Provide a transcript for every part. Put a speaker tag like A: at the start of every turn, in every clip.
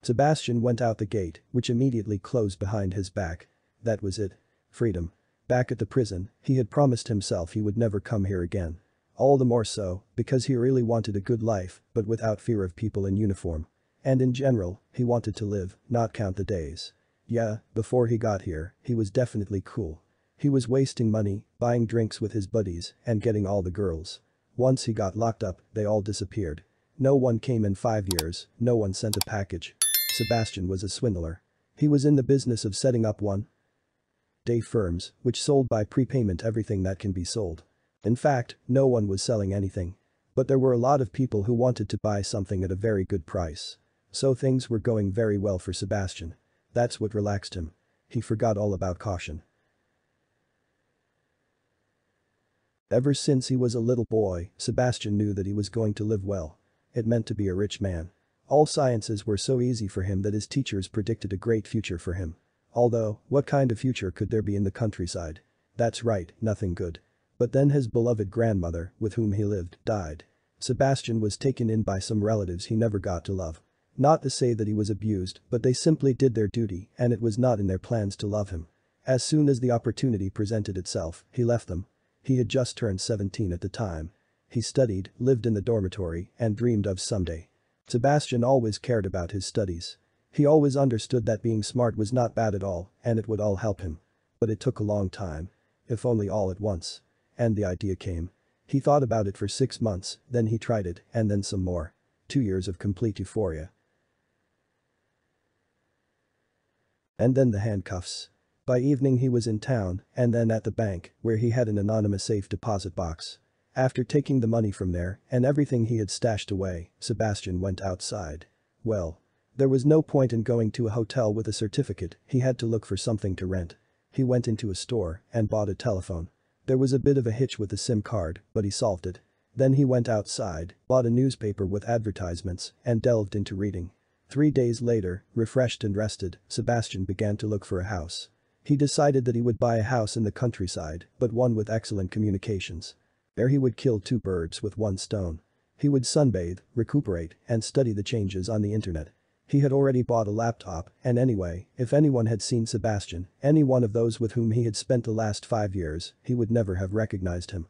A: Sebastian went out the gate, which immediately closed behind his back. That was it. Freedom. Back at the prison, he had promised himself he would never come here again. All the more so, because he really wanted a good life, but without fear of people in uniform. And in general, he wanted to live, not count the days. Yeah, before he got here, he was definitely cool. He was wasting money, buying drinks with his buddies, and getting all the girls. Once he got locked up, they all disappeared. No one came in 5 years, no one sent a package. Sebastian was a swindler. He was in the business of setting up one-day firms, which sold by prepayment everything that can be sold. In fact, no one was selling anything. But there were a lot of people who wanted to buy something at a very good price. So things were going very well for Sebastian. That's what relaxed him. He forgot all about caution. Ever since he was a little boy, Sebastian knew that he was going to live well. It meant to be a rich man. All sciences were so easy for him that his teachers predicted a great future for him. Although, what kind of future could there be in the countryside? That's right, nothing good. But then his beloved grandmother, with whom he lived, died. Sebastian was taken in by some relatives he never got to love. Not to say that he was abused, but they simply did their duty and it was not in their plans to love him. As soon as the opportunity presented itself, he left them. He had just turned 17 at the time. He studied, lived in the dormitory, and dreamed of someday. Sebastian always cared about his studies. He always understood that being smart was not bad at all and it would all help him. But it took a long time. If only all at once. And the idea came. He thought about it for 6 months, then he tried it, and then some more. 2 years of complete euphoria. And then the handcuffs. By evening he was in town, and then at the bank, where he had an anonymous safe deposit box. After taking the money from there and everything he had stashed away, Sebastian went outside. Well, there was no point in going to a hotel with a certificate, he had to look for something to rent. He went into a store and bought a telephone. There was a bit of a hitch with the SIM card, but he solved it. Then he went outside, bought a newspaper with advertisements, and delved into reading. 3 days later, refreshed and rested, Sebastian began to look for a house. He decided that he would buy a house in the countryside, but one with excellent communications. There he would kill 2 birds with 1 stone. He would sunbathe, recuperate, and study the changes on the internet. He had already bought a laptop, and anyway, if anyone had seen Sebastian, any one of those with whom he had spent the last 5 years, he would never have recognized him.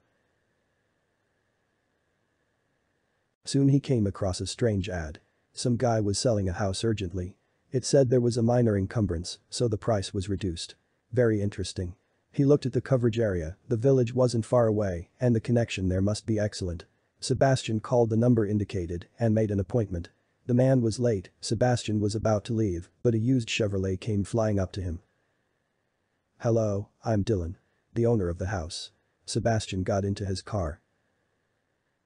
A: Soon he came across a strange ad. Some guy was selling a house urgently. It said there was a minor encumbrance, so the price was reduced. Very interesting. He looked at the coverage area, the village wasn't far away, and the connection there must be excellent. Sebastian called the number indicated and made an appointment. The man was late, Sebastian was about to leave, but a used Chevrolet came flying up to him. "Hello, I'm Dylan. The owner of the house." Sebastian got into his car.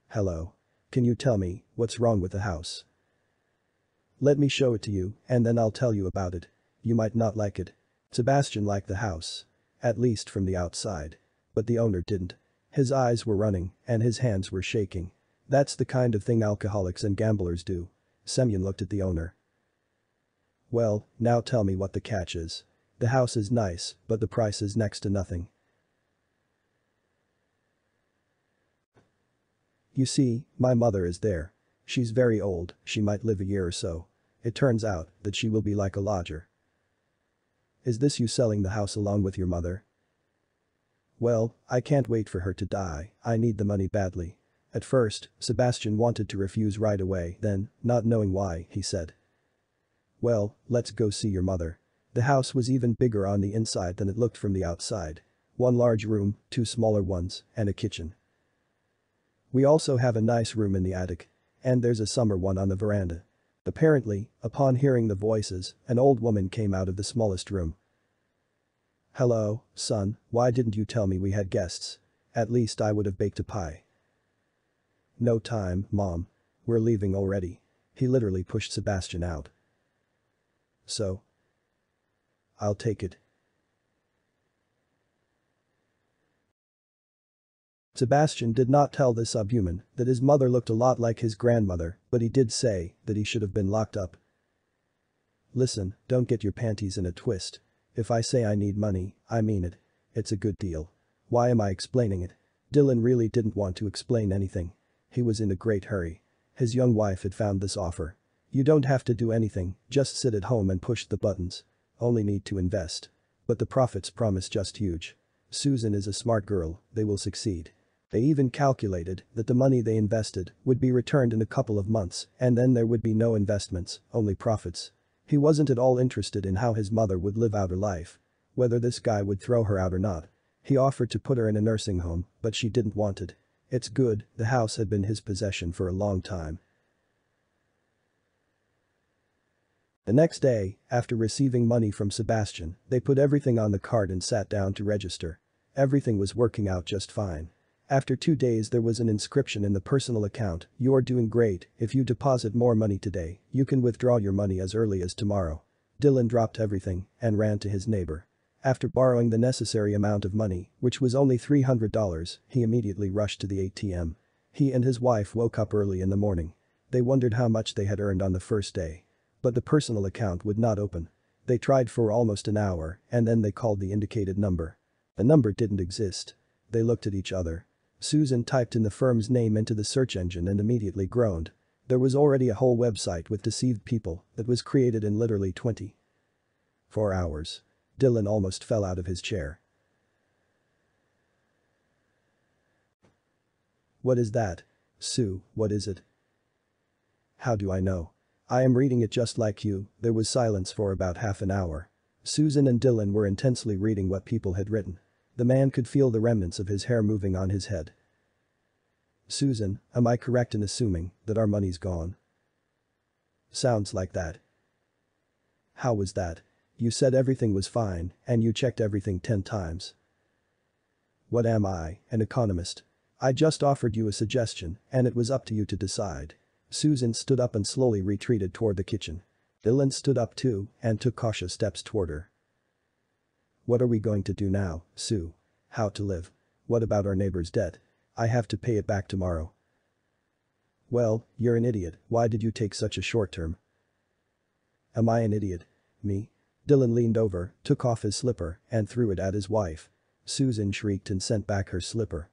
A: "Hello. Can you tell me what's wrong with the house?" "Let me show it to you, and then I'll tell you about it. You might not like it." Sebastian liked the house. At least from the outside. But the owner didn't. His eyes were running, and his hands were shaking. That's the kind of thing alcoholics and gamblers do. Semyon looked at the owner. "Well, now tell me what the catch is. The house is nice, but the price is next to nothing." "You see, my mother is there. She's very old, she might live a year or so. It turns out that she will be like a lodger." "Is this you selling the house along with your mother?" "Well, I can't wait for her to die, I need the money badly." At first, Sebastian wanted to refuse right away, then, not knowing why, he said. "Well, let's go see your mother." The house was even bigger on the inside than it looked from the outside. 1 large room, 2 smaller ones, and a kitchen. "We also have a nice room in the attic. And there's a summer one on the veranda." Apparently, upon hearing the voices, an old woman came out of the smallest room. "Hello, son, why didn't you tell me we had guests? At least I would have baked a pie." "No time, Mom. We're leaving already." He literally pushed Sebastian out. "So? I'll take it." Sebastian did not tell the subhuman that his mother looked a lot like his grandmother, but he did say that he should have been locked up. "Listen, don't get your panties in a twist. If I say I need money, I mean it. It's a good deal. Why am I explaining it?" Dylan really didn't want to explain anything. He was in a great hurry. His young wife had found this offer. You don't have to do anything, just sit at home and push the buttons. Only need to invest. But the profits promise just huge. Susan is a smart girl, they will succeed. They even calculated that the money they invested would be returned in a couple of months and then there would be no investments, only profits. He wasn't at all interested in how his mother would live out her life. Whether this guy would throw her out or not. He offered to put her in a nursing home, but she didn't want it. It's good, the house had been his possession for a long time. The next day, after receiving money from Sebastian, they put everything on the card and sat down to register. Everything was working out just fine. After 2 days there was an inscription in the personal account, "You're doing great, if you deposit more money today, you can withdraw your money as early as tomorrow." Dylan dropped everything and ran to his neighbor. After borrowing the necessary amount of money, which was only $300, he immediately rushed to the ATM. He and his wife woke up early in the morning. They wondered how much they had earned on the first day. But the personal account would not open. They tried for almost an hour and then they called the indicated number. The number didn't exist. They looked at each other. Susan typed in the firm's name into the search engine and immediately groaned. There was already a whole website with deceived people that was created in literally 24 hours. Dylan almost fell out of his chair. "What is that? Sue, what is it?" "How do I know? I am reading it just like you." There was silence for about half an hour. Susan and Dylan were intensely reading what people had written. The man could feel the remnants of his hair moving on his head. "Susan, am I correct in assuming that our money's gone?" "Sounds like that." "How was that? You said everything was fine and you checked everything 10 times. "What am I, an economist? I just offered you a suggestion and it was up to you to decide." Susan stood up and slowly retreated toward the kitchen. Dylan stood up too and took cautious steps toward her. "What are we going to do now, Sue? How to live? What about our neighbor's debt? I have to pay it back tomorrow." "Well, you're an idiot, why did you take such a short term?" "Am I an idiot? Me?" Dylan leaned over, took off his slipper and threw it at his wife. Susan shrieked and sent back her slipper.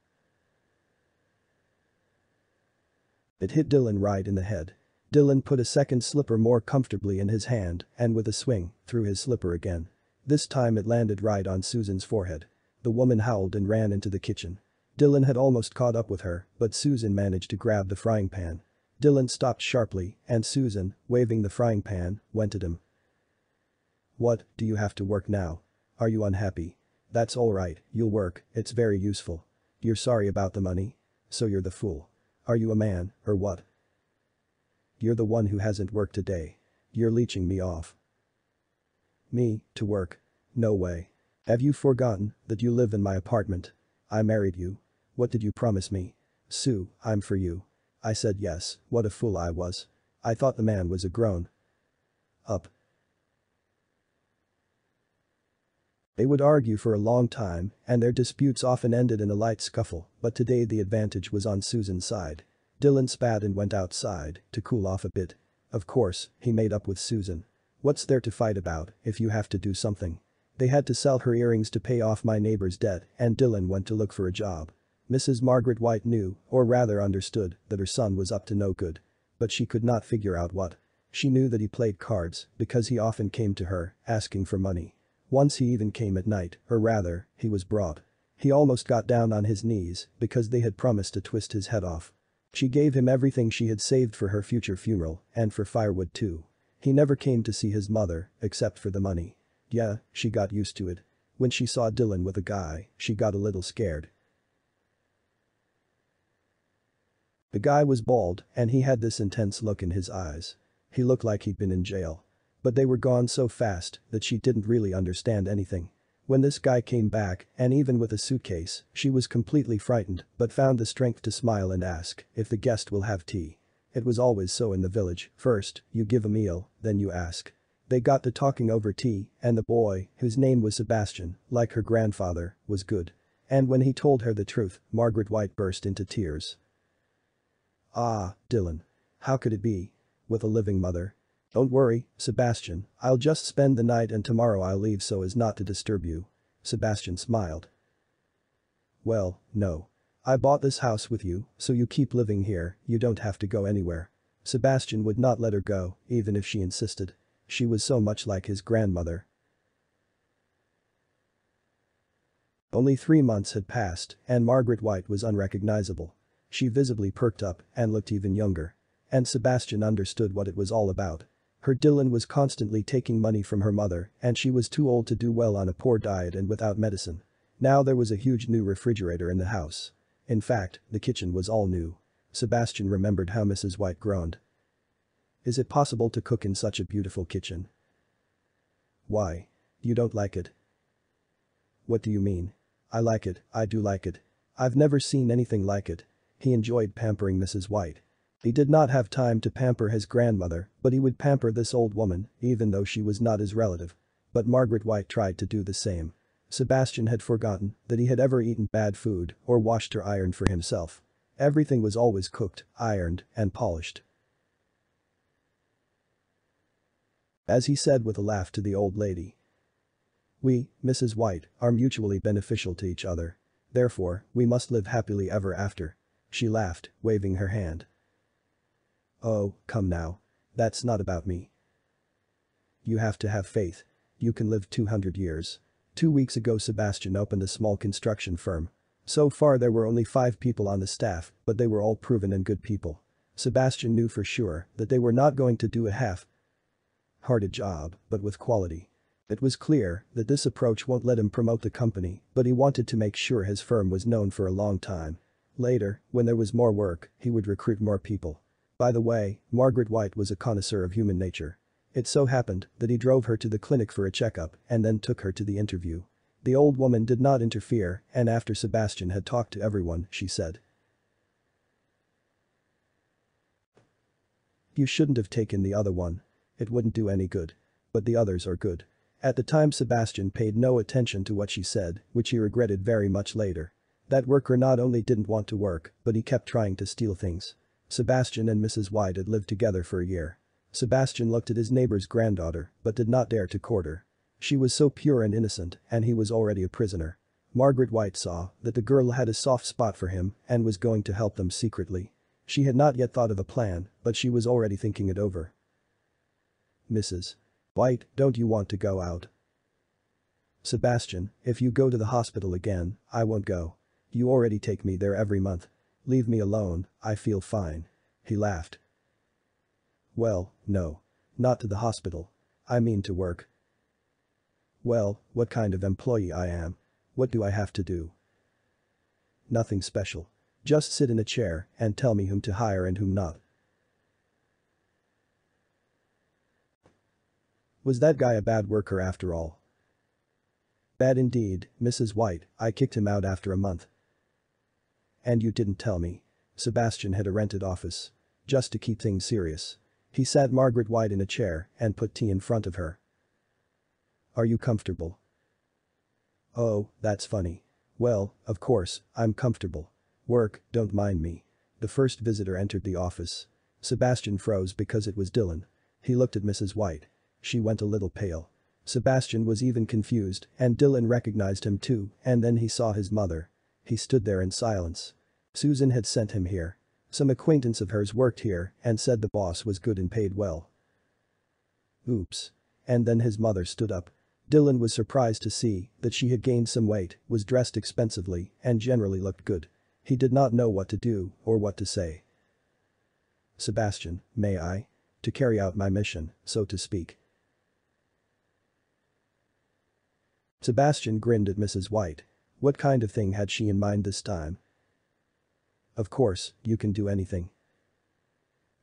A: It hit Dylan right in the head. Dylan put a second slipper more comfortably in his hand and with a swing, threw his slipper again. This time it landed right on Susan's forehead. The woman howled and ran into the kitchen. Dylan had almost caught up with her, but Susan managed to grab the frying pan. Dylan stopped sharply and Susan, waving the frying pan, went at him. "What, do you have to work now? Are you unhappy? That's alright, you'll work, it's very useful. You're sorry about the money? So you're the fool. Are you a man, or what? You're the one who hasn't worked today. You're leeching me off." "Me, to work? No way. Have you forgotten that you live in my apartment? I married you. What did you promise me? Sue, I'm for you." I said yes, what a fool I was. I thought the man was a grown up. They would argue for a long time, and their disputes often ended in a light scuffle, but today the advantage was on Susan's side. Dylan spat and went outside to cool off a bit. Of course, he made up with Susan. What's there to fight about if you have to do something? They had to sell her earrings to pay off my neighbor's debt and Dylan went to look for a job. Mrs. Margaret White knew, or rather understood, that her son was up to no good. But she could not figure out what. She knew that he played cards because he often came to her, asking for money. Once he even came at night, or rather, he was brought. He almost got down on his knees because they had promised to twist his head off. She gave him everything she had saved for her future funeral and for firewood too. He never came to see his mother except for the money. Yeah, she got used to it. When she saw Dylan with a guy, she got a little scared. The guy was bald and he had this intense look in his eyes. He looked like he'd been in jail. But they were gone so fast that she didn't really understand anything. When this guy came back, and even with a suitcase, she was completely frightened but found the strength to smile and ask if the guest will have tea. It was always so in the village, first, you give a meal, then you ask. They got to talking over tea, and the boy, whose name was Sebastian, like her grandfather, was good. And when he told her the truth, Margaret White burst into tears. "Ah, Dylan. How could it be? With a living mother? Don't worry, Sebastian, I'll just spend the night and tomorrow I'll leave so as not to disturb you." Sebastian smiled. "Well, no. I bought this house with you, so you keep living here, you don't have to go anywhere. Sebastian would not let her go, even if she insisted. She was so much like his grandmother. Only 3 months had passed, and Margaret White was unrecognizable. She visibly perked up and looked even younger. And Sebastian understood what it was all about. Her Dylan was constantly taking money from her mother, and she was too old to do well on a poor diet and without medicine. Now there was a huge new refrigerator in the house. In fact, the kitchen was all new. Sebastian remembered how Mrs. White groaned. Is it possible to cook in such a beautiful kitchen? Why? You don't like it? What do you mean? I like it, I do like it. I've never seen anything like it. He enjoyed pampering Mrs. White. He did not have time to pamper his grandmother, but he would pamper this old woman, even though she was not his relative. But Margaret White tried to do the same. Sebastian had forgotten that he had ever eaten bad food or washed or ironed for himself. Everything was always cooked, ironed, and polished. As he said with a laugh to the old lady. We, Mrs. White, are mutually beneficial to each other. Therefore, we must live happily ever after. She laughed, waving her hand. Oh, come now. That's not about me. You have to have faith. You can live 200 years. 2 weeks ago Sebastian opened a small construction firm. So far there were only 5 people on the staff, but they were all proven and good people. Sebastian knew for sure that they were not going to do a half-hearted job, but with quality. It was clear that this approach won't let him promote the company, but he wanted to make sure his firm was known for a long time. Later, when there was more work, he would recruit more people. By the way, Margaret White was a connoisseur of human nature. It so happened that he drove her to the clinic for a checkup and then took her to the interview. The old woman did not interfere, and after Sebastian had talked to everyone, she said, "You shouldn't have taken the other one. It wouldn't do any good. But the others are good." At the time Sebastian paid no attention to what she said, which he regretted very much later. That worker not only didn't want to work, but he kept trying to steal things. Sebastian and Mrs. White had lived together for a year. Sebastian looked at his neighbor's granddaughter, but did not dare to court her. She was so pure and innocent, and he was already a prisoner. Margaret White saw that the girl had a soft spot for him and was going to help them secretly. She had not yet thought of a plan, but she was already thinking it over. "Mrs. White, don't you want to go out?" "Sebastian, if you go to the hospital again, I won't go. You already take me there every month. Leave me alone, I feel fine." He laughed. "Well, no. Not to the hospital. I mean to work." "Well, what kind of employee I am? What do I have to do?" "Nothing special. Just sit in a chair and tell me whom to hire and whom not." Was that guy a bad worker after all? "Bad indeed, Mrs. White, I kicked him out after a month." "And you didn't tell me." Sebastian had a rented office. Just to keep things serious. He sat Margaret White in a chair and put tea in front of her. "Are you comfortable?" "Oh, that's funny. Well, of course, I'm comfortable. Work, don't mind me." The first visitor entered the office. Sebastian froze because it was Dylan. He looked at Mrs. White. She went a little pale. Sebastian was even confused, and Dylan recognized him too, and then he saw his mother. He stood there in silence. Susan had sent him here. Some acquaintance of hers worked here and said the boss was good and paid well. Oops. And then his mother stood up. Dylan was surprised to see that she had gained some weight, was dressed expensively, and generally looked good. He did not know what to do or what to say. "Sebastian, may I? To carry out my mission, so to speak." Sebastian grinned at Mrs. White. What kind of thing had she in mind this time? "Of course, you can do anything.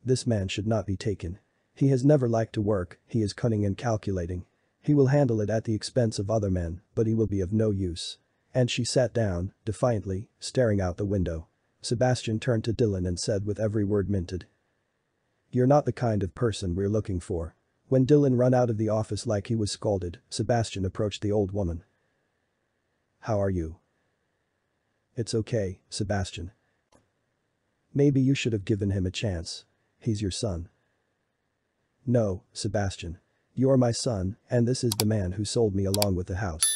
A: This man should not be taken. He has never liked to work, he is cunning and calculating. He will handle it at the expense of other men, but he will be of no use." And she sat down, defiantly, staring out the window. Sebastian turned to Dylan and said with every word minted. "You're not the kind of person we're looking for." When Dylan ran out of the office like he was scalded, Sebastian approached the old woman. "How are you?" "It's okay, Sebastian. Maybe you should have given him a chance. He's your son." "No, Sebastian. You're my son, and this is the man who sold me along with the house."